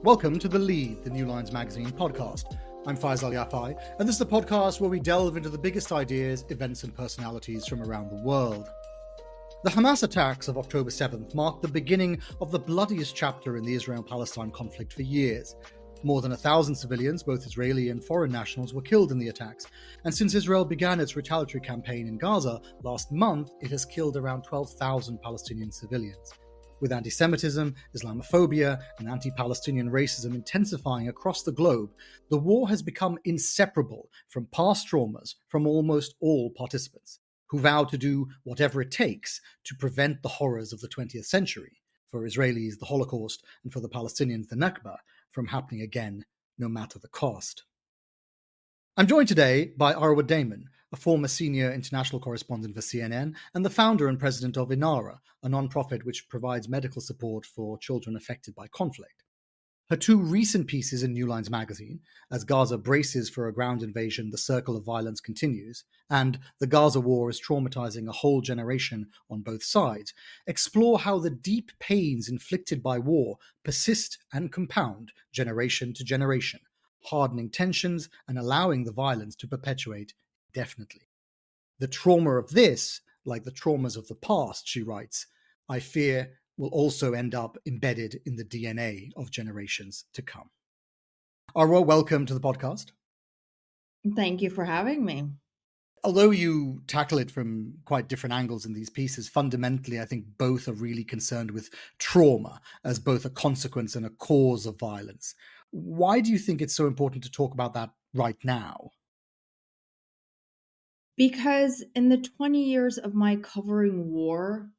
Welcome to The Lead, the New Lines Magazine podcast. I'm Faisal Al Yafai, and this is a podcast where we delve into the biggest ideas, events, and personalities from around the world. The Hamas attacks of October 7th marked the beginning of the bloodiest chapter in the Israel-Palestine conflict for years. More than 1,000 civilians, both Israeli and foreign nationals, were killed in the attacks. And since Israel began its retaliatory campaign in Gaza last month, it has killed around 12,000 Palestinian civilians. With anti-Semitism, Islamophobia, and anti-Palestinian racism intensifying across the globe, the war has become inseparable from past traumas from almost all participants, who vow to do whatever it takes to prevent the horrors of the 20th century, for Israelis the Holocaust and for the Palestinians the Nakba, from happening again, no matter the cost. I'm joined today by Arwa Damon, a former senior international correspondent for CNN and the founder and president of Inara, a non-profit which provides medical support for children affected by conflict. Her two recent pieces in New Lines magazine, As Gaza Braces for a Ground Invasion, The Circle of Violence Continues, and The Gaza War is Traumatizing a Whole Generation on Both Sides, explore how the deep pains inflicted by war persist and compound generation to generation, hardening tensions and allowing the violence to perpetuate indefinitely. The trauma of this, like the traumas of the past, she writes, I fear will also end up embedded in the DNA of generations to come. Arwa, welcome to the podcast. Thank you for having me. Although you tackle it from quite different angles in these pieces, fundamentally, I think both are really concerned with trauma as both a consequence and a cause of violence. Why do you think it's so important to talk about that right now? Because in the 20 years of my covering war,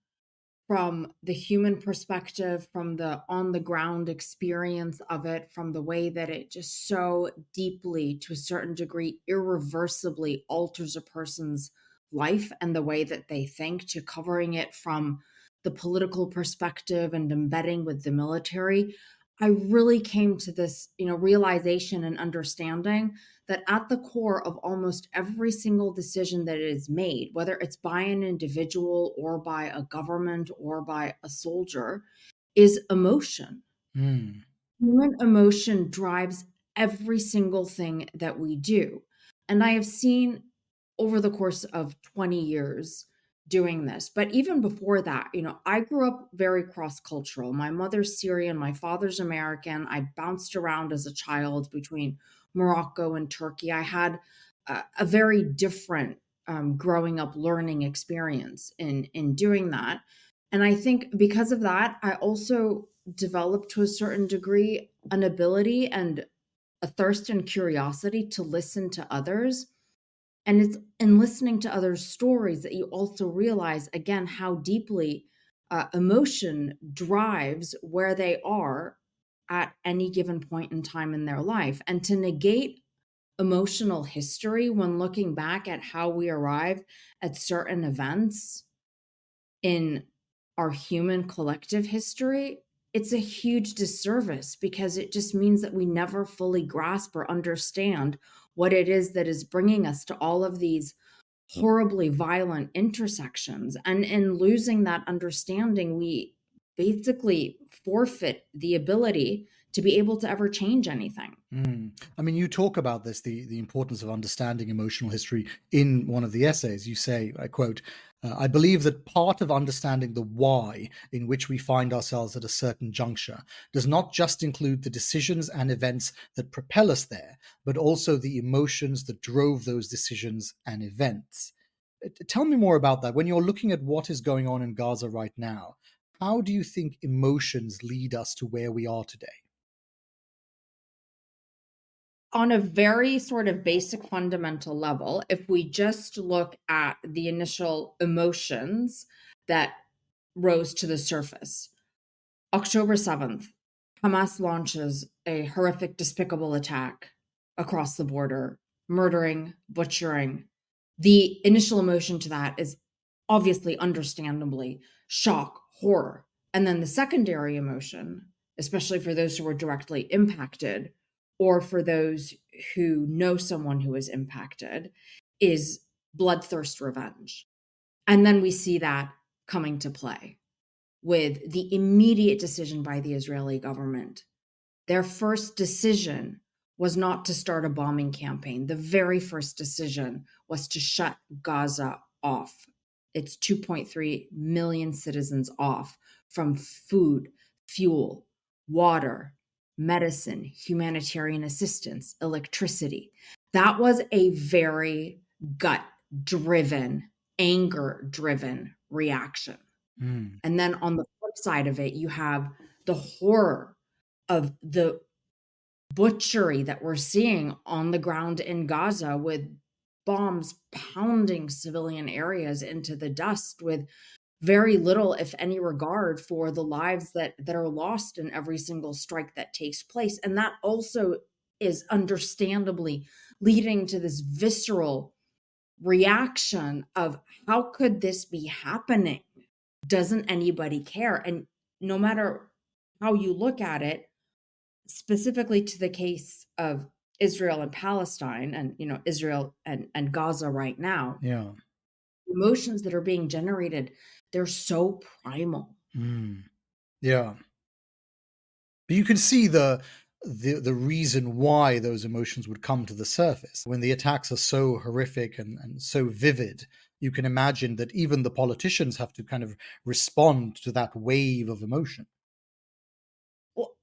from the human perspective, from the on the ground experience of it, from the way that it just so deeply, to a certain degree, irreversibly alters a person's life and the way that they think, to covering it from the political perspective and embedding with the military, I really came to this, realization and understanding that at the core of almost every single decision that is made, whether it's by an individual or by a government or by a soldier, is emotion. Human emotion drives every single thing that we do. And I have seen over the course of 20 years doing this. But even before that, I grew up very cross cultural. My mother's Syrian, my father's American. I bounced around as a child between Morocco and Turkey. I had a very different growing up learning experience in doing that. And I think because of that, I also developed to a certain degree an ability and a thirst and curiosity to listen to others. And it's in listening to others' stories that you also realize, again, how deeply emotion drives where they are at any given point in time in their life. And to negate emotional history when looking back at how we arrive at certain events in our human collective history, it's a huge disservice because it just means that we never fully grasp or understand what it is that is bringing us to all of these horribly violent intersections. And in losing that understanding, we basically forfeit the ability to be able to ever change anything. I mean, you talk about this, the importance of understanding emotional history in one of the essays. You say, I quote, I believe that part of understanding the why in which we find ourselves at a certain juncture does not just include the decisions and events that propel us there, but also the emotions that drove those decisions and events. Tell me more about that. When you're looking at what is going on in Gaza right now, how do you think emotions lead us to where we are today? On a very sort of basic fundamental level, if we just look at the initial emotions that rose to the surface, October 7th, Hamas launches a horrific, despicable attack across the border, murdering, butchering. The initial emotion to that is obviously, understandably, shock, horror. And then the secondary emotion, especially for those who were directly impacted, or for those who know someone who is impacted, is bloodthirst revenge. And then we see that coming to play with the immediate decision by the Israeli government Their first decision was not to start a bombing campaign. The very first decision was to shut Gaza off, its 2.3 million citizens off from food, fuel, water, medicine, humanitarian assistance, electricity. That was a very gut driven, anger driven reaction. Mm. And then on the flip side of it, you have the horror of the butchery that we're seeing on the ground in Gaza, with bombs pounding civilian areas into the dust, with very little, if any, regard for the lives that are lost in every single strike that takes place. And that also is understandably leading to this visceral reaction of, how could this be happening? Doesn't anybody care? And no matter how you look at it, specifically to the case of Israel and Palestine, and Israel and Gaza right now, Yeah. emotions that are being generated, they're so primal. Mm. Yeah. But you can see the reason why those emotions would come to the surface. When the attacks are so horrific and so vivid, you can imagine that even the politicians have to kind of respond to that wave of emotion. Well,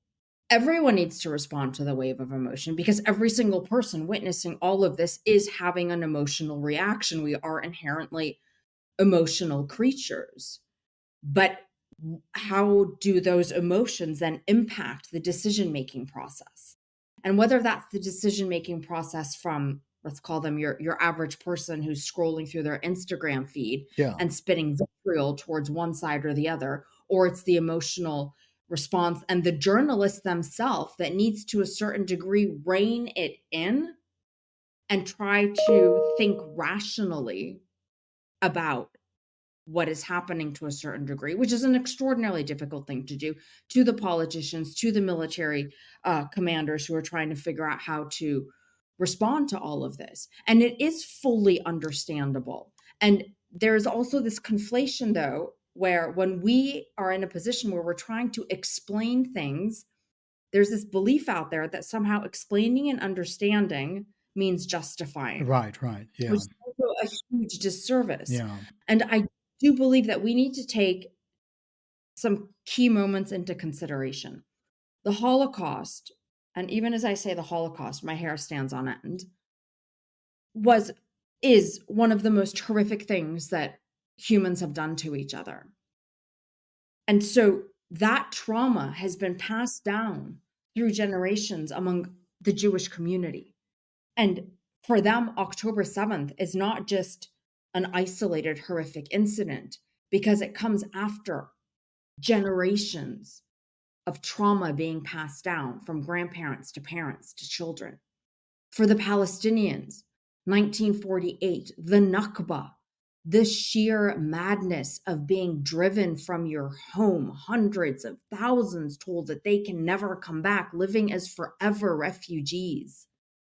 everyone needs to respond to the wave of emotion, because every single person witnessing all of this is having an emotional reaction. We are inherently emotional creatures. But how do those emotions then impact the decision-making process? And whether that's the decision-making process from, let's call them your average person who's scrolling through their Instagram feed Yeah. and spitting vitriol towards one side or the other, or it's the emotional response and the journalist themselves that needs to a certain degree rein it in and try to think rationally about what is happening to a certain degree, which is an extraordinarily difficult thing to do, to the politicians, to the military commanders who are trying to figure out how to respond to all of this. And it is fully understandable. And there's also this conflation, though, where when we are in a position where we're trying to explain things, there's this belief out there that somehow explaining and understanding means justifying, Right. which Yeah. is also a huge disservice. Yeah. And I do believe that we need to take some key moments into consideration. The Holocaust, and even as I say the Holocaust, my hair stands on end, was is one of the most horrific things that humans have done to each other. And so that trauma has been passed down through generations among the Jewish community. And for them, October 7th is not just an isolated horrific incident, because it comes after generations of trauma being passed down from grandparents to parents to children. For the Palestinians, 1948, the Nakba, the sheer madness of being driven from your home, hundreds of thousands told that they can never come back, living as forever refugees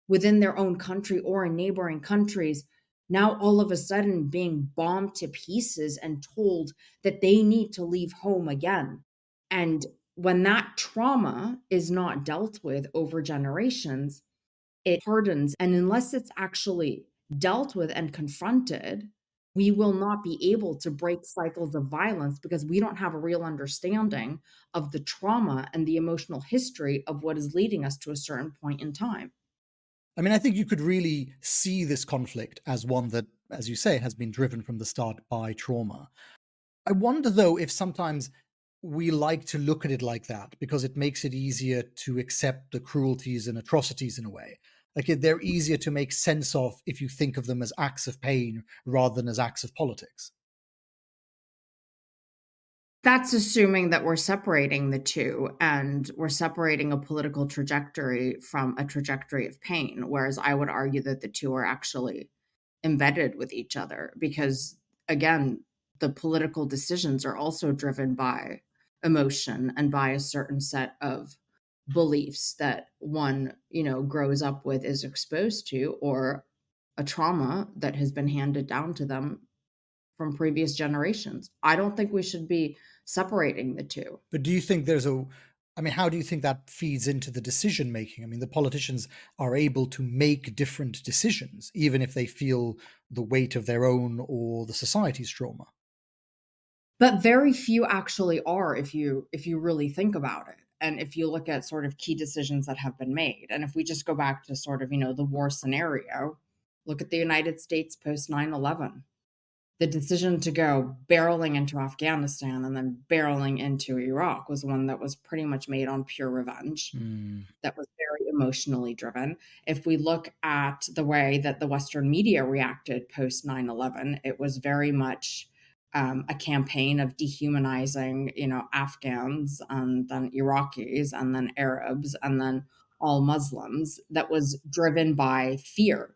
within their own country or in neighboring countries, now all of a sudden being bombed to pieces and told that they need to leave home again. And when that trauma is not dealt with over generations, it hardens. And unless it's actually dealt with and confronted, we will not be able to break cycles of violence, because we don't have a real understanding of the trauma and the emotional history of what is leading us to a certain point in time. I mean, I think you could really see this conflict as one that, as you say, has been driven from the start by trauma. I wonder, though, if sometimes we like to look at it like that because it makes it easier to accept the cruelties and atrocities in a way. Like they're easier to make sense of if you think of them as acts of pain rather than as acts of politics. That's assuming that we're separating the two, and we're separating a political trajectory from a trajectory of pain, whereas I would argue that the two are actually embedded with each other, because, again, the political decisions are also driven by emotion and by a certain set of beliefs that one, grows up with, is exposed to, or a trauma that has been handed down to them from previous generations. I don't think we should be separating the two. But do you think there's I mean, how do you think that feeds into the decision making? I mean, the politicians are able to make different decisions, even if they feel the weight of their own or the society's trauma. But very few actually are, if you really think about it. And if you look at sort of key decisions that have been made. And if we just go back to sort of, the war scenario, look at the United States post 9/11. The decision to go barreling into Afghanistan and then barreling into Iraq was one that was pretty much made on pure revenge. Mm, That was very emotionally driven. If we look at the way that the Western media reacted post 9/11, it was very much a campaign of dehumanizing, Afghans and then Iraqis and then Arabs and then all Muslims that was driven by fear.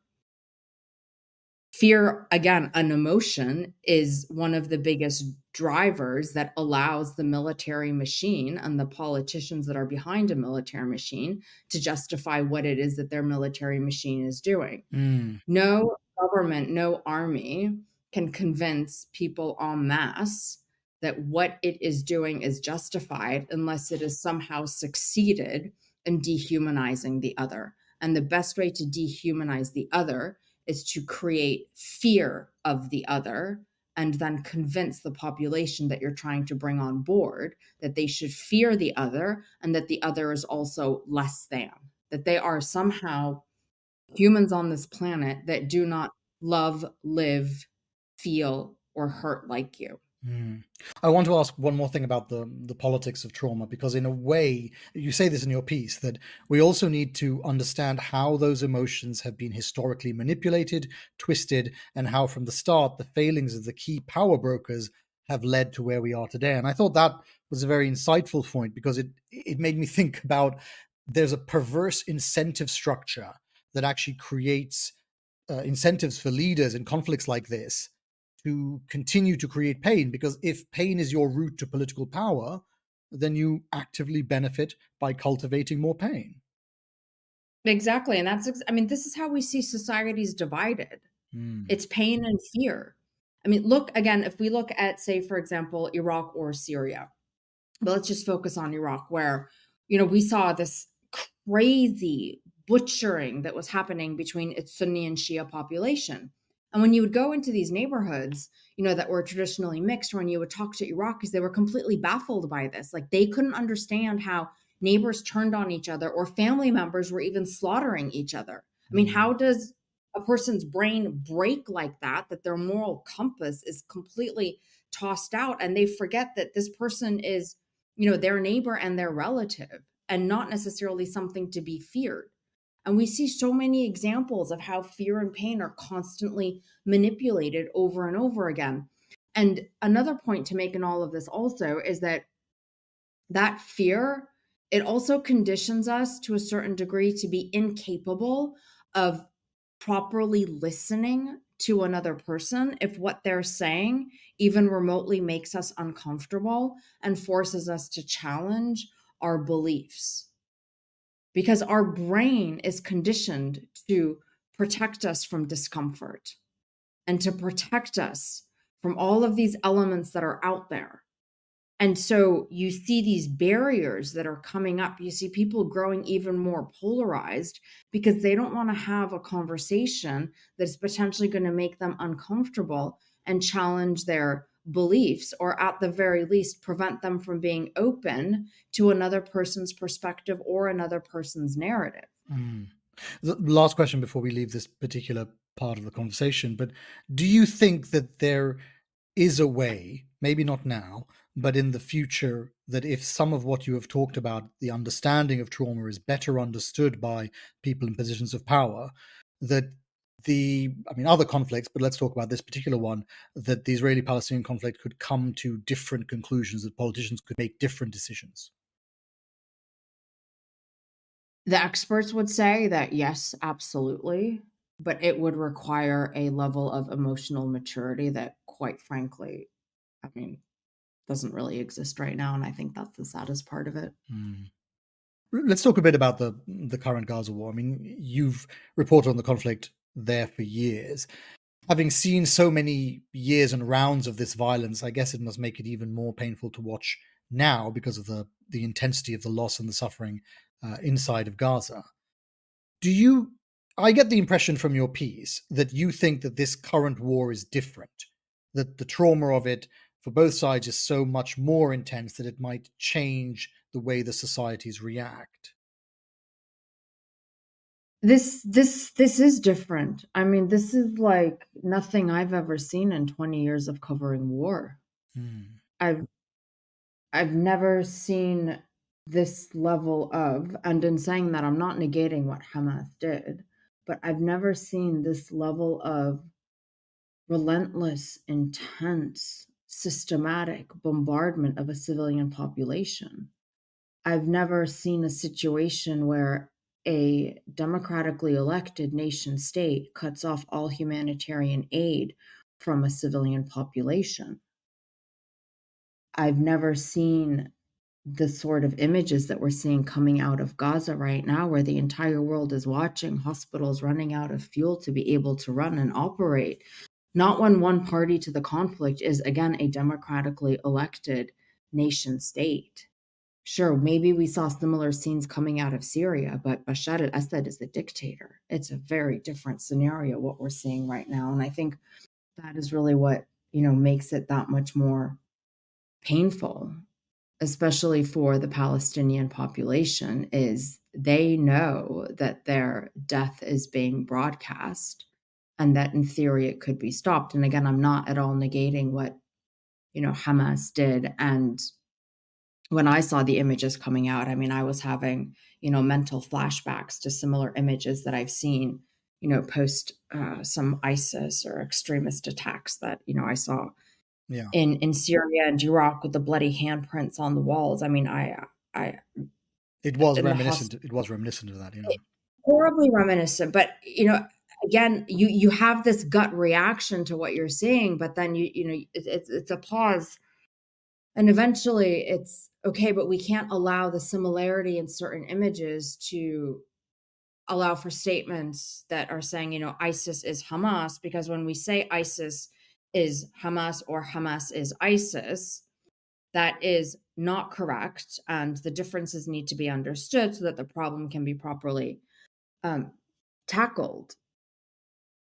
Fear, again, an emotion, is one of the biggest drivers that allows the military machine and the politicians that are behind a military machine to justify what it is that their military machine is doing. mm, No government, no army can convince people en masse that what it is doing is justified unless it has somehow succeeded in dehumanizing the other. And the best way to dehumanize the other is to create fear of the other and then convince the population that you're trying to bring on board that they should fear the other and that the other is also less than, that they are somehow humans on this planet that do not love, live, feel, or hurt like you. mm. I want to ask one more thing about the politics of trauma, because in a way, you say this in your piece, that we also need to understand how those emotions have been historically manipulated, twisted, and how from the start the failings of the key power brokers have led to where we are today. And I thought that was a very insightful point, because it made me think about, there's a perverse incentive structure that actually creates incentives for leaders in conflicts like this to continue to create pain, because if pain is your route to political power, then you actively benefit by cultivating more pain. Exactly. And I mean, this is how we see societies divided. Mm, It's pain and fear. I mean, look again, if we look at, say, for example, Iraq or Syria, but let's just focus on Iraq, where, we saw this crazy butchering that was happening between its Sunni and Shia population. And when you would go into these neighborhoods, that were traditionally mixed, when you would talk to Iraqis, they were completely baffled by this. Like they couldn't understand how neighbors turned on each other or family members were even slaughtering each other. I mean, mm, how does a person's brain break like that, that their moral compass is completely tossed out and they forget that this person is, their neighbor and their relative and not necessarily something to be feared. And we see so many examples of how fear and pain are constantly manipulated over and over again. And another point to make in all of this also is that fear, it also conditions us to a certain degree to be incapable of properly listening to another person if what they're saying even remotely makes us uncomfortable and forces us to challenge our beliefs, because our brain is conditioned to protect us from discomfort and to protect us from all of these elements that are out there. And so you see these barriers that are coming up. You see people growing even more polarized because they don't want to have a conversation that's potentially going to make them uncomfortable and challenge their beliefs, or at the very least, prevent them from being open to another person's perspective or another person's narrative. mm. The last question before we leave this particular part of the conversation, but do you think that there is a way, maybe not now, but in the future, that if some of what you have talked about, the understanding of trauma, is better understood by people in positions of power, that I mean, other conflicts, but let's talk about this particular one, that the Israeli Palestinian conflict could come to different conclusions, that politicians could make different decisions? The experts would say that yes, absolutely, but it would require a level of emotional maturity that, quite frankly, I mean, doesn't really exist right now. And I think that's the saddest part of it. Mm. Let's talk a bit about the current Gaza war. I mean, you've reported on the conflict there for years. Having seen so many years and rounds of this violence, I guess it must make it even more painful to watch now, because of the the intensity of the loss and the suffering inside of Gaza. I get the impression from your piece that you think that this current war is different, that the trauma of it for both sides is so much more intense that it might change the way the societies react. This is different. I mean, this is like nothing I've ever seen in 20 years of covering war. Hmm. I've never seen this level of, and in saying that, I'm not negating what Hamas did, but I've never seen this level of relentless, intense, systematic bombardment of a civilian population. I've never seen a situation where a democratically elected nation state cuts off all humanitarian aid from a civilian population. I've never seen the sort of images that we're seeing coming out of Gaza right now, where the entire world is watching hospitals running out of fuel to be able to run and operate. Not when one party to the conflict is, again, a democratically elected nation state. Sure, maybe we saw similar scenes coming out of Syria, but Bashar al-Assad is a dictator. It's a very different scenario, what we're seeing right now. And I think that is really what, makes it that much more painful, especially for the Palestinian population, is they know that their death is being broadcast and that in theory it could be stopped. And again, I'm not at all negating what, Hamas did. And when I saw the images coming out, I mean, I was having, mental flashbacks to similar images that I've seen, post some ISIS or extremist attacks that, I saw Yeah, in Syria and Iraq with the bloody handprints on the walls. I mean, I it was in the reminiscent. hospital, It was reminiscent of that. Yeah, horribly reminiscent. But again, you have this gut reaction to what you're seeing, but then it's a pause, and eventually it's okay. But we can't allow the similarity in certain images to allow for statements that are saying, ISIS is Hamas, because when we say ISIS is Hamas or Hamas is ISIS, that is not correct. And the differences need to be understood so that the problem can be properly um, tackled.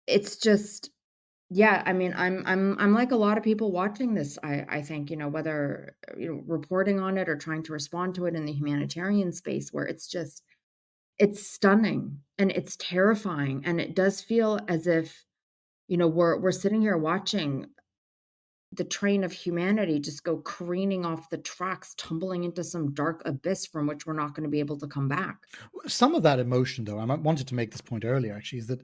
It's just, yeah, I mean, I'm like a lot of people watching this. I think, whether reporting on it or trying to respond to it in the humanitarian space, where it's stunning and it's terrifying, and it does feel as if we're sitting here watching the train of humanity just go careening off the tracks, tumbling into some dark abyss from which we're not going to be able to come back. some of that emotion, though, wanted to make this point earlier. Actually, is that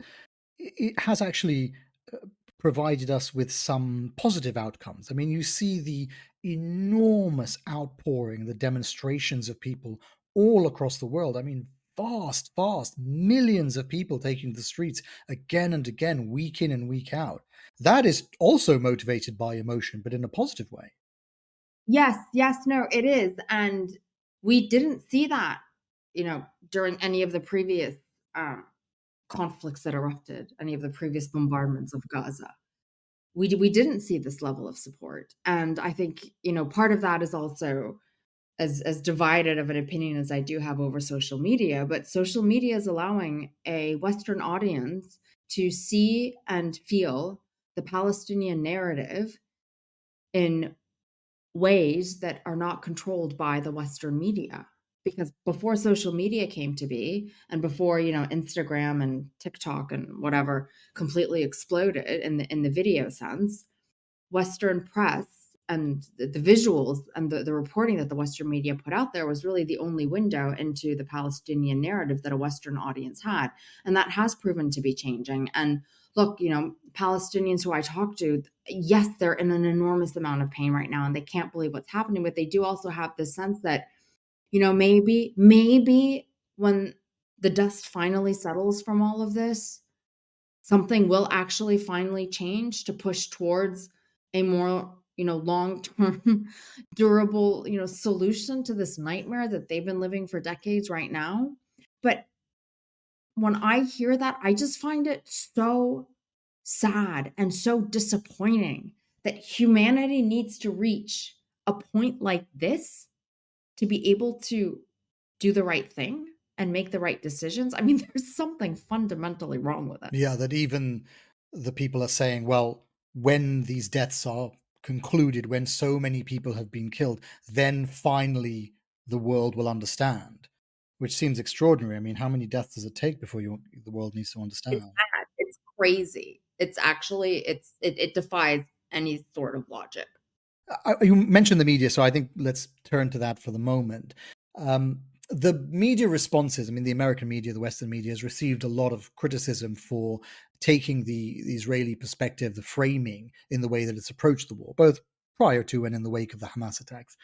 it has actually uh, provided us with some positive outcomes. I mean, you see the enormous outpouring, the demonstrations of people all across the world. I mean, vast millions of people taking to the streets again and again, week in and week out. That is also motivated by emotion, but in a positive way. Yes, no, it is. And we didn't see that, during any of the previous um, conflicts that erupted, any of the previous bombardments of Gaza. We didn't see this level of support. And I think, part of that is also as divided of an opinion as I do have over social media, but social media is allowing a Western audience to see and feel the Palestinian narrative in ways that are not controlled by the Western media. Because before social media came to be, and before Instagram and TikTok and whatever completely exploded in the video sense, Western press and the visuals and the reporting that the Western media put out there was really the only window into the Palestinian narrative that a Western audience had. And that has proven to be changing. And look, Palestinians who I talk to, yes, they're in an enormous amount of pain right now and they can't believe what's happening, but they do also have this sense that, maybe when the dust finally settles from all of this, something will actually finally change to push towards a more long-term durable solution to this nightmare that they've been living for decades right now. But when I hear that, I just find it so sad and so disappointing that humanity needs to reach a point like this to be able to do the right thing and make the right decisions. I mean, there's something fundamentally wrong with it. Yeah, that even the people are saying, well, when these deaths are concluded, when so many people have been killed, then finally the world will understand, which seems extraordinary. I mean, how many deaths does it take before the world needs to It's understand? mad. It's crazy. It's actually it defies any sort of logic. You mentioned the media, so I think let's turn to that for the moment. The media responses, I mean, the American media, the Western media, has received a lot of criticism for taking the Israeli perspective, the framing, in the way that it's approached the war, both prior to and in the wake of the Hamas attacks.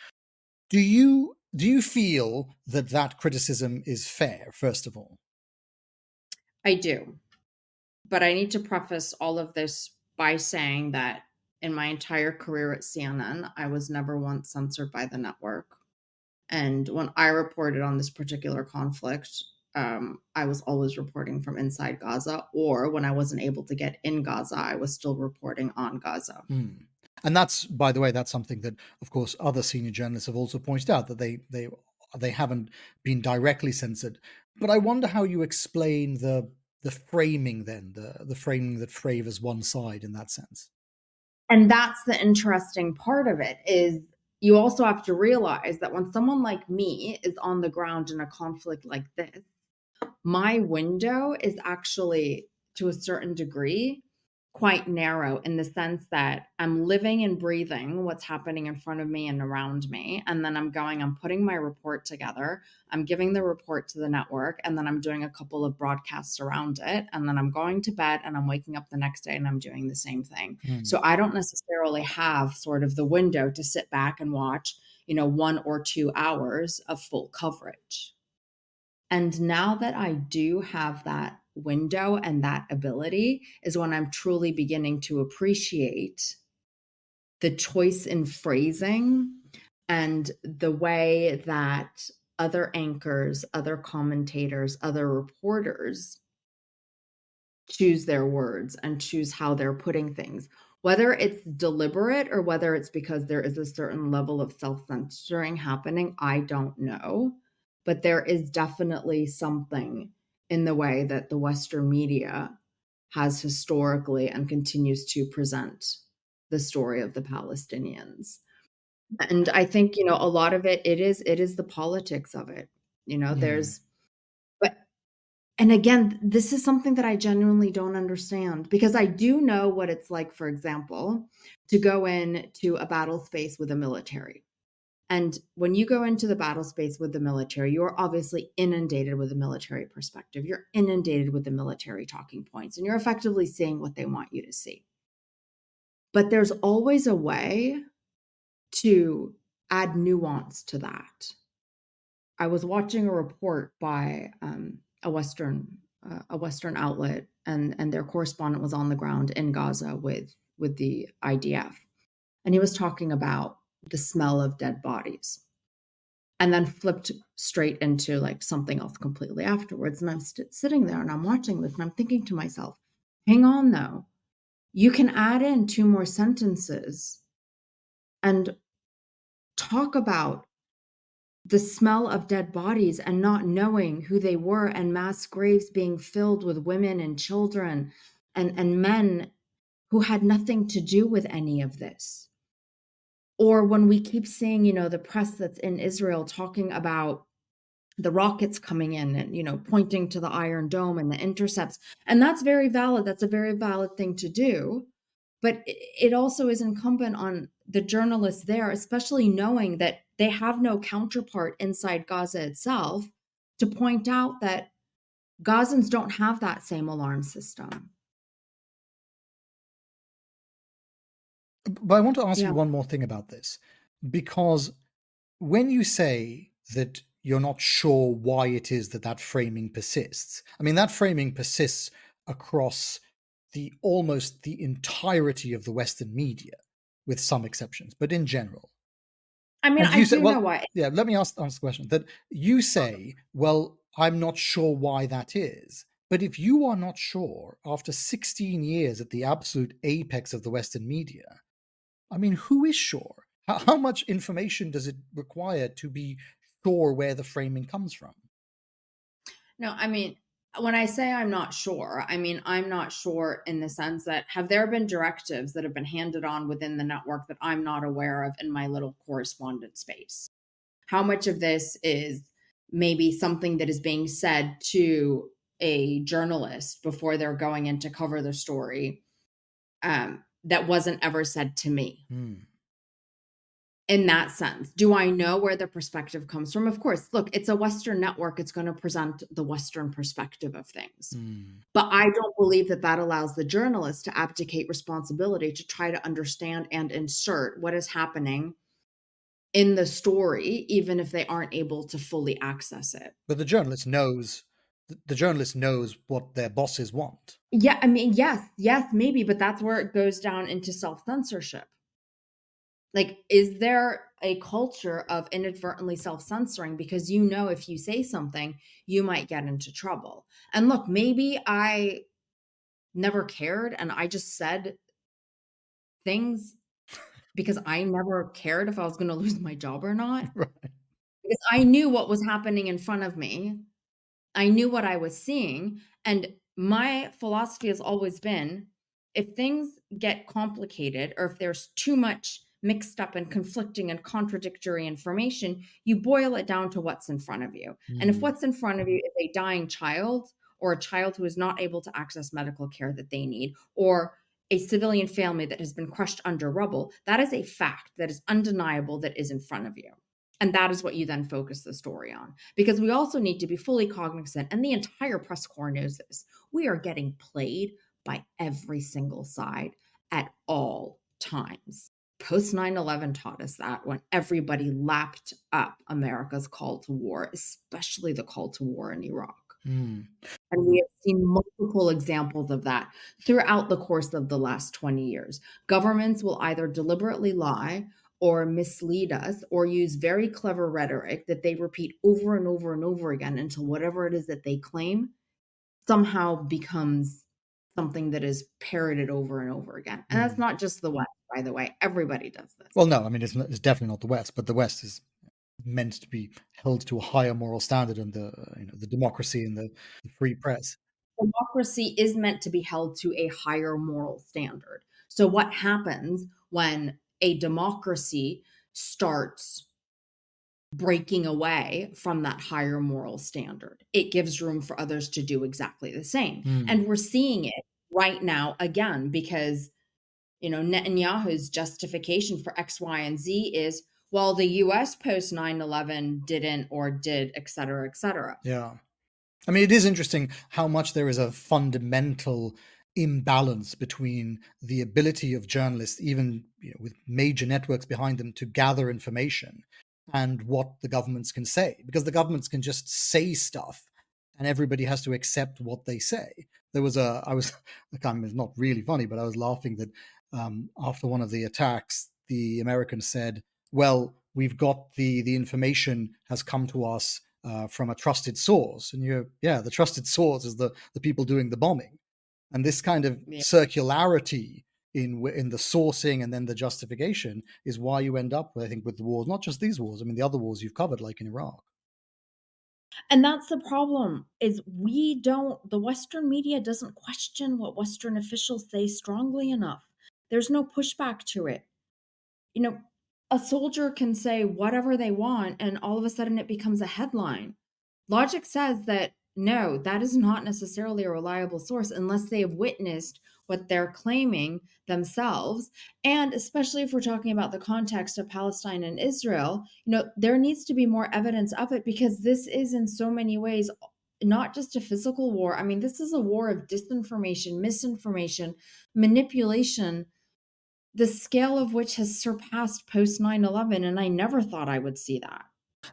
Do you feel that that criticism is fair? First of all, I do. But I need to preface all of this by saying that in my entire career at CNN, I was never once censored by the network. And when I reported on this particular conflict, I was always reporting from inside Gaza, or when I wasn't able to get in Gaza, I was still reporting on Gaza. hmm. And that's, by the way, that's something that, of course, other senior journalists have also pointed out, that they haven't been directly censored. But I wonder how you explain the framing, then the framing that favors one side in that sense. And that's the interesting part of it is you also have to realize that when someone like me is on the ground in a conflict like this, my window is actually, to a certain degree, quite narrow in the sense that I'm living and breathing what's happening in front of me and around me. And then I'm putting my report together. I'm giving the report to the network, and then I'm doing a couple of broadcasts around it. And then I'm going to bed and I'm waking up the next day and I'm doing the same thing. Hmm. So I don't necessarily have sort of the window to sit back and watch, 1 or 2 hours of full coverage. And now that I do have that window and that ability is when I'm truly beginning to appreciate the choice in phrasing and the way that other anchors, other commentators, other reporters choose their words and choose how they're putting things. Whether it's deliberate or whether it's because there is a certain level of self-censoring happening, I don't know. But there is definitely something in the way that the Western media has historically and continues to present the story of the Palestinians. And I think, a lot of it is the politics of it. Hmm. There's but and again, this is something that I genuinely don't understand because I do know what it's like, for example, to go into a battle space with a military. And when you go into the battle space with the military, you're obviously inundated with a military perspective. You're inundated with the military talking points, and you're effectively seeing what they want you to see. But there's always a way to add nuance to that. I was watching a report by a Western outlet, and their correspondent was on the ground in Gaza with the IDF, and he was talking about the smell of dead bodies, and then flipped straight into like something else completely afterwards. And I'm sitting there and I'm watching this, and I'm thinking to myself, "Hang on, though, you can add in two more sentences and talk about the smell of dead bodies and not knowing who they were, and mass graves being filled with women and children and men who had nothing to do with any of this." Or when we keep seeing, the press that's in Israel talking about the rockets coming in and, pointing to the Iron Dome and the intercepts. And that's very valid. That's a very valid thing to do. But it also is incumbent on the journalists there, especially knowing that they have no counterpart inside Gaza itself, to point out that Gazans don't have that same alarm system. But I want to ask you Yeah. one more thing about this, because when you say that you're not sure why it is that that framing persists, I mean, that framing persists across almost the entirety of the Western media, with some exceptions, but in general. I mean, And I you say, do know well, why. yeah, let me ask the question that you say, well, I'm not sure why that is. But if you are not sure after 16 years at the absolute apex of the Western media, I mean, who is sure? How much information does it require to be sure where the framing comes from. No, I mean, when I say I'm not sure, I mean, I'm not sure in the sense that have there been directives that have been handed on within the network that I'm not aware of in my little correspondent space? How much of this is maybe something that is being said to a journalist before they're going in to cover the story, that wasn't ever said to me? In that sense, do I know where the perspective comes from? Of course, look, it's a Western network. It's going to present the Western perspective of things. But I don't believe that that allows the journalist to abdicate responsibility to try to understand and insert what is happening in the story, even if they aren't able to fully access it. But the journalist knows what their bosses want. Yeah, I mean, yes, maybe, but that's where it goes down into self-censorship. Like, is there a culture of inadvertently self-censoring because you know if you say something, you might get into trouble? And look, maybe I never cared and I just said things because I never cared if I was going to lose my job or not. Right. Because I knew what was happening in front of me. I knew what I was seeing. And my philosophy has always been if things get complicated or if there's too much mixed up and conflicting and contradictory information, you boil it down to what's in front of you. And if what's in front of you is a dying child or a child who is not able to access medical care that they need, or a civilian family that has been crushed under rubble, that is a fact that is undeniable that is in front of you. And that is what you then focus the story on. Because we also need to be fully cognizant, and the entire press corps knows this, we are getting played by every single side at all times. Post 9/11 taught us that when everybody lapped up America's call to war, especially the call to war in Iraq. And we have seen multiple examples of that throughout the course of the last 20 years. Governments will either deliberately lie or mislead us or use very clever rhetoric that they repeat over and over and over again until whatever it is that they claim somehow becomes something that is parroted over and over again. And that's not just the West, by the way. Everybody does this. Well, no, I mean, it's definitely not the West, but the West is meant to be held to a higher moral standard than the democracy and the free press. Democracy is meant to be held to a higher moral standard. So what happens when a democracy starts breaking away from that higher moral standard? It gives room for others to do exactly the same. And we're seeing it right now again because Netanyahu's justification for X, Y, and Z is, well, the US post 9/11 didn't or did, et cetera, et cetera. Yeah. I mean, it is interesting how much there is a fundamental imbalance between the ability of journalists, even with major networks behind them, to gather information and what the governments can say. Because the governments can just say stuff and everybody has to accept what they say. It's not really funny, but I was laughing that after one of the attacks, the Americans said, well, we've got the information has come to us from a trusted source. And the trusted source is the people doing the bombing. And this kind of circularity in the sourcing and then the justification is why you end up, I think, with the wars, not just these wars. I mean, the other wars you've covered, like in Iraq. And that's the problem, is the Western media doesn't question what Western officials say strongly enough. There's no pushback to it. A soldier can say whatever they want and all of a sudden it becomes a headline. Logic says that no, that is not necessarily a reliable source unless they have witnessed what they're claiming themselves. And especially if we're talking about the context of Palestine and Israel, there needs to be more evidence of it because this is in so many ways not just a physical war. I mean, this is a war of disinformation, misinformation, manipulation, the scale of which has surpassed post 9/11, and I never thought I would see that.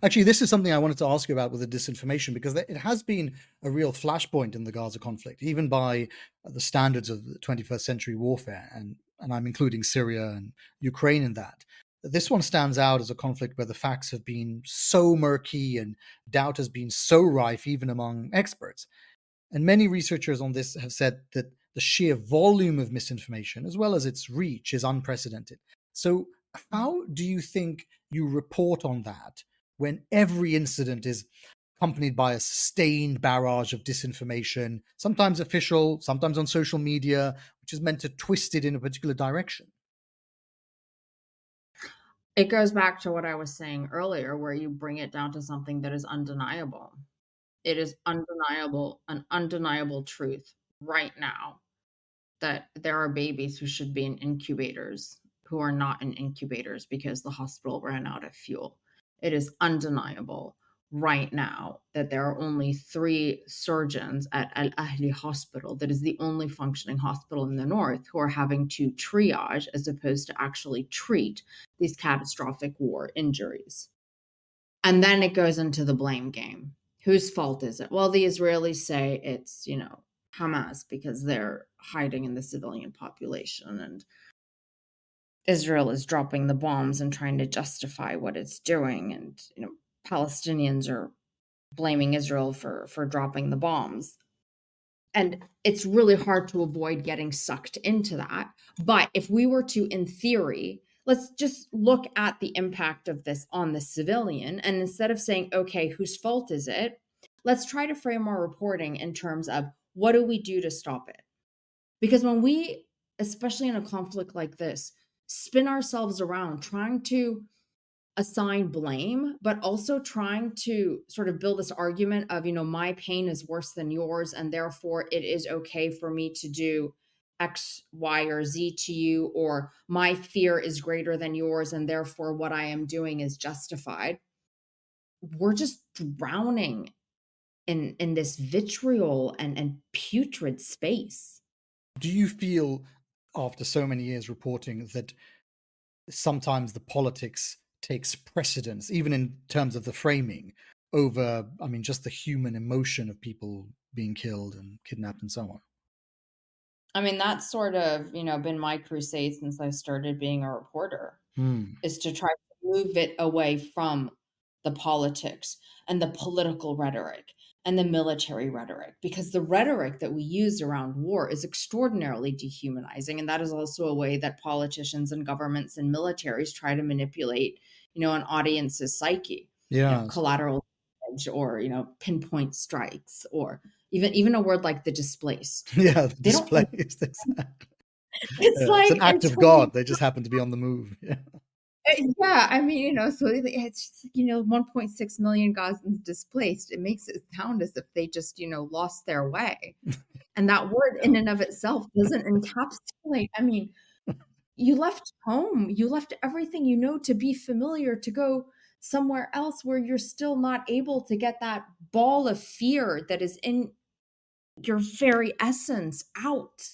Actually, this is something I wanted to ask you about with the disinformation, because it has been a real flashpoint in the Gaza conflict, even by the standards of the 21st century warfare, and I'm including Syria and Ukraine in that. This one stands out as a conflict where the facts have been so murky and doubt has been so rife, even among experts. And many researchers on this have said that the sheer volume of misinformation, as well as its reach, is unprecedented. So how do you think you report on that when every incident is accompanied by a sustained barrage of disinformation, sometimes official, sometimes on social media, which is meant to twist it in a particular direction? It goes back to what I was saying earlier, where you bring it down to something that is undeniable. It is undeniable, an undeniable truth right now that there are babies who should be in incubators who are not in incubators because the hospital ran out of fuel. It is undeniable right now that there are only 3 surgeons at Al Ahli Hospital, that is the only functioning hospital in the north, who are having to triage as opposed to actually treat these catastrophic war injuries. And then it goes into the blame game. Whose fault is it? Well, the Israelis say it's, Hamas, because they're hiding in the civilian population, and Israel is dropping the bombs and trying to justify what it's doing, and Palestinians are blaming Israel for dropping the bombs. And it's really hard to avoid getting sucked into that. But if we were to, in theory, let's just look at the impact of this on the civilian. And instead of saying, okay, whose fault is it? Let's try to frame our reporting in terms of what do we do to stop it? Because when we, especially in a conflict like this, spin ourselves around trying to assign blame, but also trying to sort of build this argument of, my pain is worse than yours, and therefore it is okay for me to do X, Y, or Z to you, or my fear is greater than yours, and therefore what I am doing is justified. We're just drowning in this vitriol and putrid space. Do you feel, after so many years reporting, that sometimes the politics takes precedence, even in terms of the framing, over, just the human emotion of people being killed and kidnapped and so on? I mean, that's sort of, been my crusade since I started being a reporter, Hmm. is to try to move it away from the politics and the political rhetoric and the military rhetoric, because the rhetoric that we use around war is extraordinarily dehumanizing. And that is also a way that politicians and governments and militaries try to manipulate, an audience's psyche, Yes. collateral damage, or, pinpoint strikes, or even a word like the displaced. Yeah, the They don't, displays. Exactly. it's Yeah, it's an like, act it's of when you God. They just happen to be on the move. Yeah. yeah, I mean, so it's just, 1.6 million Gazans displaced. It makes it sound as if they just, lost their way. And that word in and of itself doesn't encapsulate. I mean, you left home, you left everything to be familiar, to go somewhere else where you're still not able to get that ball of fear that is in your very essence out,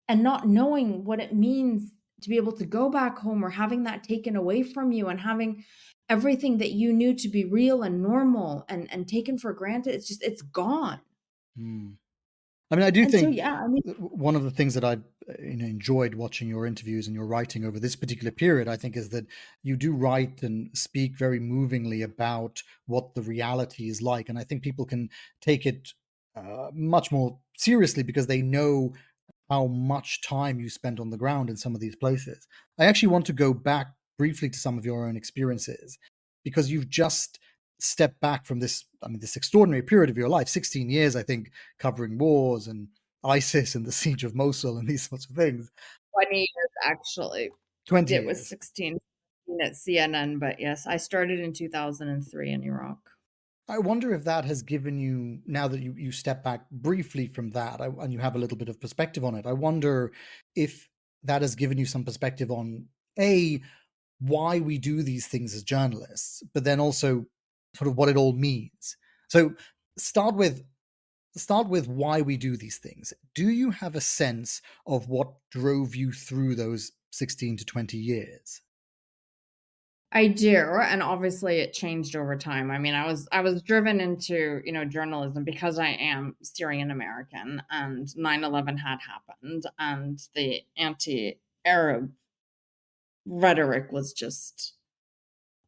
and not knowing what it means to be able to go back home, or having that taken away from you, and having everything that you knew to be real and normal and taken for granted. It's gone. Hmm. I do And so, think yeah, I mean, one of the things that I've enjoyed watching your interviews and your writing over this particular period, I think, is that you do write and speak very movingly about what the reality is like, and I think people can take it much more seriously because they know how much time you spent on the ground in some of these places. I actually want to go back briefly to some of your own experiences, because you've just stepped back from this extraordinary period of your life, 16 years, I think, covering wars and ISIS and the siege of Mosul and these sorts of things. 20 years actually. 20 It was years. 16 at CNN, but yes, I started in 2003 in Iraq. I wonder if that has given you, now that you step back briefly from that, and you have a little bit of perspective on it, I wonder if that has given you some perspective on, A, why we do these things as journalists, but then also sort of what it all means. So start with why we do these things. Do you have a sense of what drove you through those 16 to 20 years? I do, and obviously it changed over time. I mean, I was driven into, journalism because I am Syrian American, and 9/11 had happened, and the anti-Arab rhetoric was just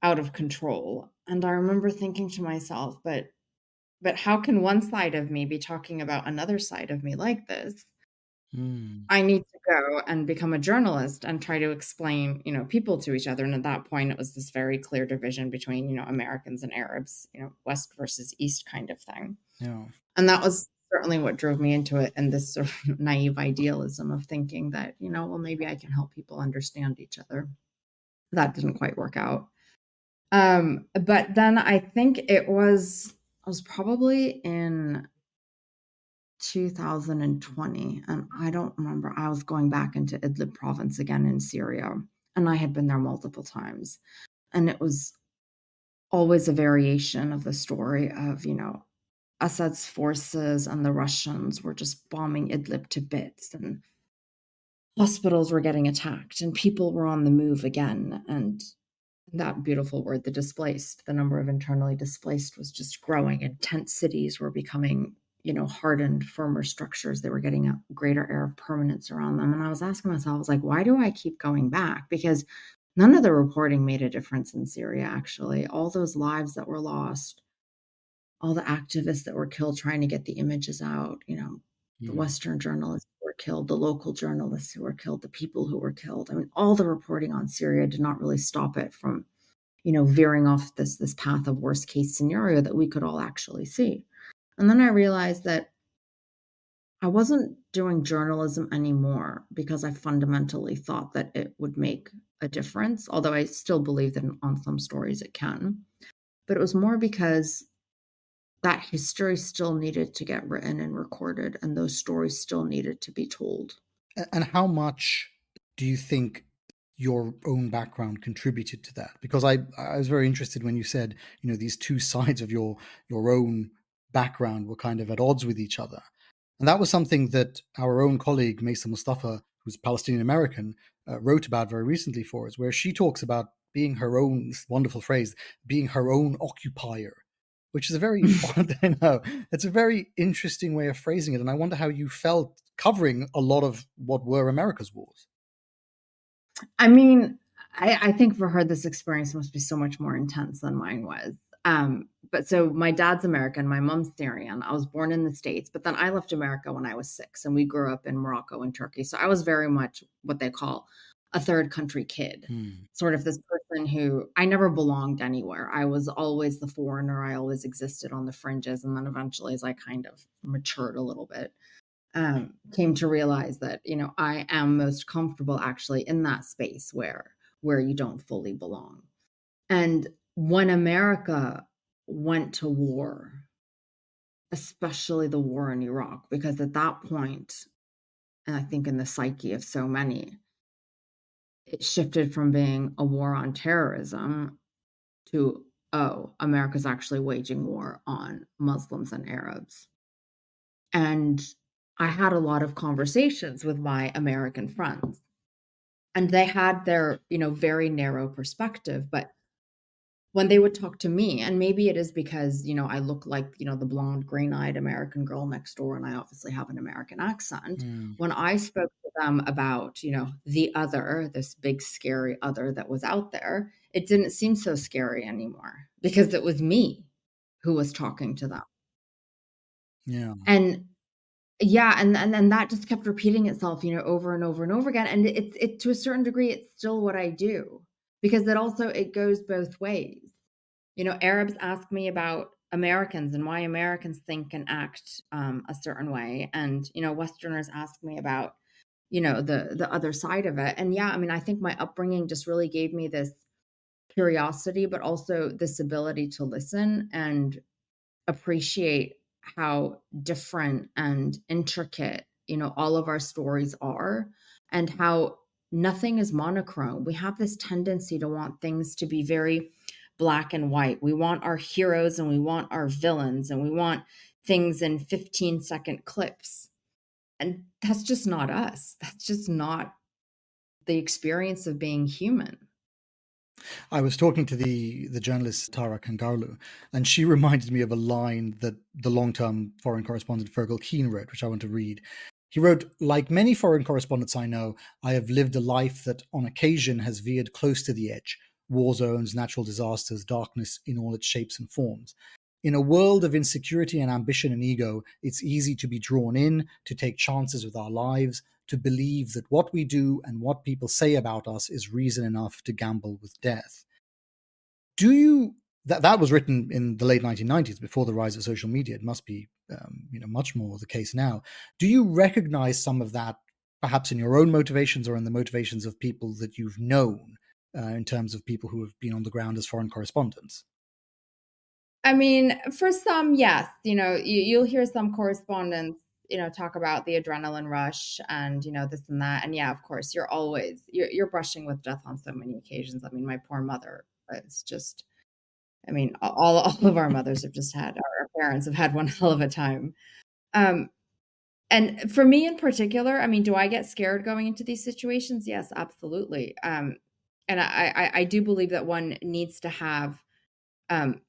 out of control. And I remember thinking to myself, but how can one side of me be talking about another side of me like this? Mm. I need to go and become a journalist and try to explain, people to each other. And at that point, it was this very clear division between, Americans and Arabs, West versus East kind of thing. Yeah. And that was certainly what drove me into it, and this sort of naive idealism of thinking that, well, maybe I can help people understand each other. That didn't quite work out. But then I was probably in 2020, and I don't remember. I was going back into Idlib province again in Syria, and I had been there multiple times. And it was always a variation of the story of, Assad's forces and the Russians were just bombing Idlib to bits, and hospitals were getting attacked, and people were on the move again. And that beautiful word, the displaced, the number of internally displaced was just growing, and tent cities were becoming, hardened, firmer structures. They were getting a greater air of permanence around them. And I was asking myself, I was like, why do I keep going back? Because none of the reporting made a difference in Syria, actually. All those lives that were lost, all the activists that were killed trying to get the images out, the Mm. Western journalists who were killed, the local journalists who were killed, the people who were killed. I mean, all the reporting on Syria did not really stop it from, veering off this path of worst case scenario that we could all actually see. And then I realized that I wasn't doing journalism anymore because I fundamentally thought that it would make a difference, although I still believe that on some stories it can. But it was more because that history still needed to get written and recorded, and those stories still needed to be told. And how much do you think your own background contributed to that? Because I was very interested when you said, these two sides of your own background were kind of at odds with each other. And that was something that our own colleague, Mesa Mustafa, who's Palestinian American, wrote about very recently for us, where she talks about being her own, this wonderful phrase, being her own occupier, which is a very, I know, it's a very interesting way of phrasing it. And I wonder how you felt covering a lot of what were America's wars. I mean, I think for her, this experience must be so much more intense than mine was. But so my dad's American, my mom's Syrian. I was born in the States, but then I left America when I was 6, and we grew up in Morocco and Turkey. So I was very much what they call a third country kid, Hmm. sort of this person who I never belonged anywhere. I was always the foreigner. I always existed on the fringes. And then eventually, as I kind of matured a little bit, came to realize that, I am most comfortable actually in that space where you don't fully belong. And when America went to war, especially the war in Iraq, because at that point, and I think in the psyche of so many, it shifted from being a war on terrorism to, oh, America's actually waging war on Muslims and Arabs. And I had a lot of conversations with my American friends, and they had their, very narrow perspective. But when they would talk to me, and maybe it is because, I look like, the blonde, green-eyed American girl next door, and I obviously have an American accent. Hmm. When I spoke to them about, the other, this big, scary other that was out there, it didn't seem so scary anymore because it was me who was talking to them. Yeah. And yeah, and that just kept repeating itself, over and over and over again. And it to a certain degree, it's still what I do, because it goes both ways. Arabs ask me about Americans and why Americans think and act a certain way, and Westerners ask me about the other side of it. And yeah, I mean, I think my upbringing just really gave me this curiosity, but also this ability to listen and appreciate how different and intricate, all of our stories are, and how nothing is monochrome. We have this tendency to want things to be very black and white. We want our heroes and we want our villains, and we want things in 15-second clips. And that's just not us. That's just not the experience of being human. I was talking to the journalist Tara Kangarlu, and she reminded me of a line that the long-term foreign correspondent Fergal Keane wrote, which I want to read. He wrote, "Like many foreign correspondents I know, I have lived a life that on occasion has veered close to the edge. War zones, natural disasters, darkness in all its shapes and forms. In a world of insecurity and ambition and ego, it's easy to be drawn in, to take chances with our lives, to believe that what we do and what people say about us is reason enough to gamble with death. Do you that was written in the late 1990s, before the rise of social media? It must be much more the case now. Do you recognize some of that, perhaps in your own motivations or in the motivations of people that you've known, in terms of people who have been on the ground as foreign correspondents? I mean, for some, yes. You'll hear some correspondents, talk about the adrenaline rush and, this and that. And yeah, of course, you're brushing with death on so many occasions. I mean, my poor mother, it's just, I mean, all of our mothers have just had, our parents have had one hell of a time. Um, and for me in particular, I mean, do I get scared going into these situations? Yes, absolutely. And I do believe that one needs to have um,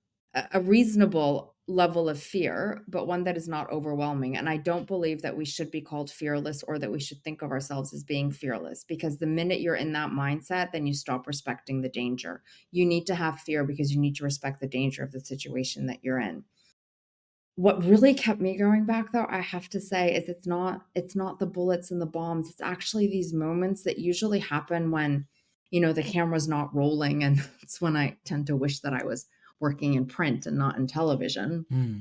a reasonable level of fear, but one that is not overwhelming. And I don't believe that we should be called fearless or that we should think of ourselves as being fearless, because the minute you're in that mindset, then you stop respecting the danger. You need to have fear because you need to respect the danger of the situation that you're in. What really kept me going back, though, I have to say, is it's not the bullets and the bombs. It's actually these moments that usually happen when, the camera's not rolling, and it's when I tend to wish that I was working in print and not in television. Hmm.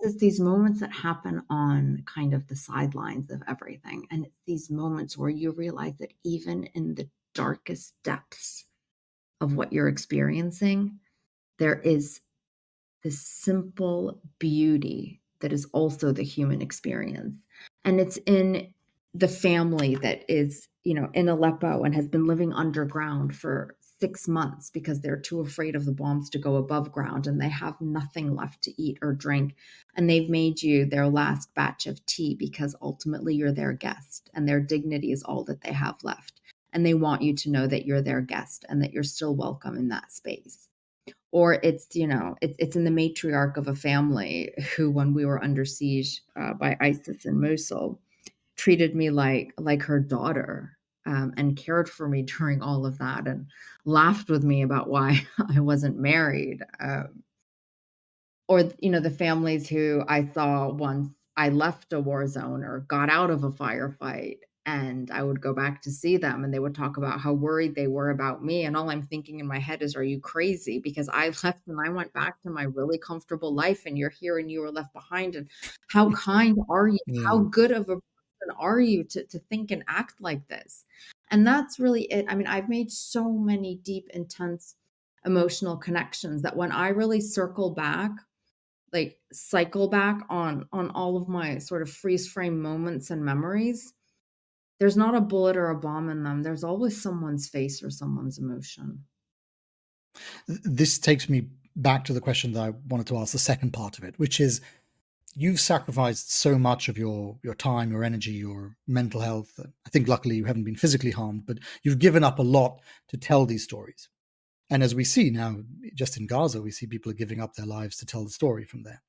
It's these moments that happen on kind of the sidelines of everything, and it's these moments where you realize that even in the darkest depths of what you're experiencing, there is this simple beauty that is also the human experience. And it's in the family that is, in Aleppo and has been living underground for 6 months because they're too afraid of the bombs to go above ground, and they have nothing left to eat or drink. And they've made you their last batch of tea because ultimately you're their guest and their dignity is all that they have left. And they want you to know that you're their guest and that you're still welcome in that space. Or it's in the matriarch of a family who, when we were under siege by ISIS in Mosul, treated me like her daughter, and cared for me during all of that, and laughed with me about why I wasn't married. Or, the families who I saw once I left a war zone or got out of a firefight, and I would go back to see them, and they would talk about how worried they were about me, and all I'm thinking in my head is, "Are you crazy? Because I left and I went back to my really comfortable life, and you're here and you were left behind, and how kind are you? How Yeah. good of a person are you to think and act like this?" And that's really it. I mean, I've made so many deep, intense emotional connections that when I really cycle back on all of my sort of freeze frame moments and memories, there's not a bullet or a bomb in them. There's always someone's face or someone's emotion. This takes me back to the question that I wanted to ask, the second part of it, which is, you've sacrificed so much of your time, your energy, your mental health. I think luckily you haven't been physically harmed, but you've given up a lot to tell these stories. And as we see now, just in Gaza, we see people are giving up their lives to tell the story from there.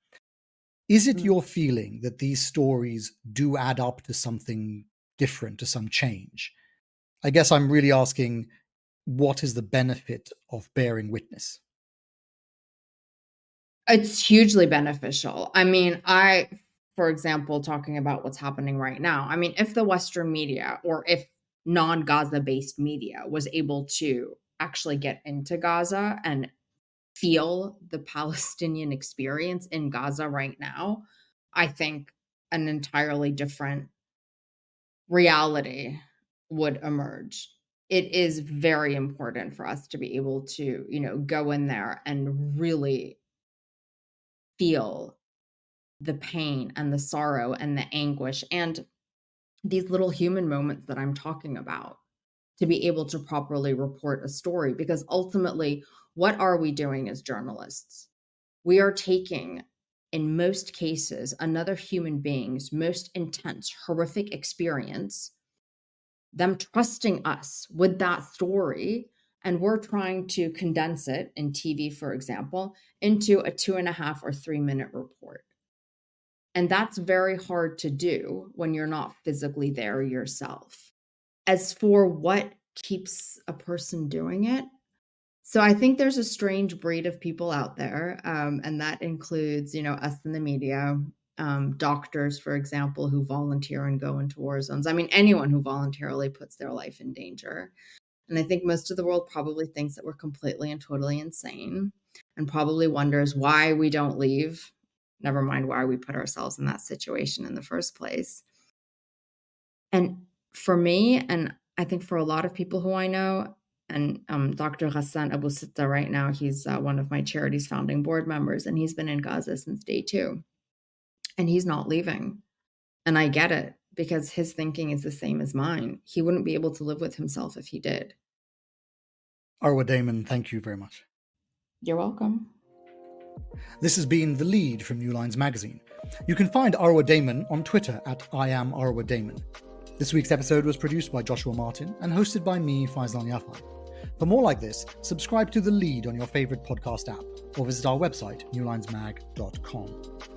Is it Mm. your feeling that these stories do add up to something different, to some change? I guess I'm really asking, what is the benefit of bearing witness? It's hugely beneficial. I mean, for example, talking about what's happening right now, I mean, if the Western media or if non-Gaza based media was able to actually get into Gaza and feel the Palestinian experience in Gaza right now, I think an entirely different reality would emerge. It is very important for us to be able to, go in there and really feel the pain and the sorrow and the anguish and these little human moments that I'm talking about, to be able to properly report a story. Because ultimately, what are we doing as journalists? We are taking, in most cases, another human being's most intense, horrific experience, them trusting us with that story, and we're trying to condense it in TV, for example, into a 2.5 or 3 minute report. And that's very hard to do when you're not physically there yourself. As for what keeps a person doing it, So I think there's a strange breed of people out there, and that includes, us in the media, doctors, for example, who volunteer and go into war zones. I mean, anyone who voluntarily puts their life in danger. And I think most of the world probably thinks that we're completely and totally insane and probably wonders why we don't leave, never mind why we put ourselves in that situation in the first place. And for me, and I think for a lot of people who I know, and Dr. Hassan Abu Sitta right now, he's one of my charity's founding board members, and he's been in Gaza since day 2. And he's not leaving. And I get it because his thinking is the same as mine. He wouldn't be able to live with himself if he did. Arwa Damon, thank you very much. You're welcome. This has been The Lead from New Lines Magazine. You can find Arwa Damon on Twitter at @IamArwaDamon. This week's episode was produced by Joshua Martin and hosted by me, Faisal Al Yafai. For more like this, subscribe to The Lead on your favourite podcast app or visit our website, newlinesmag.com.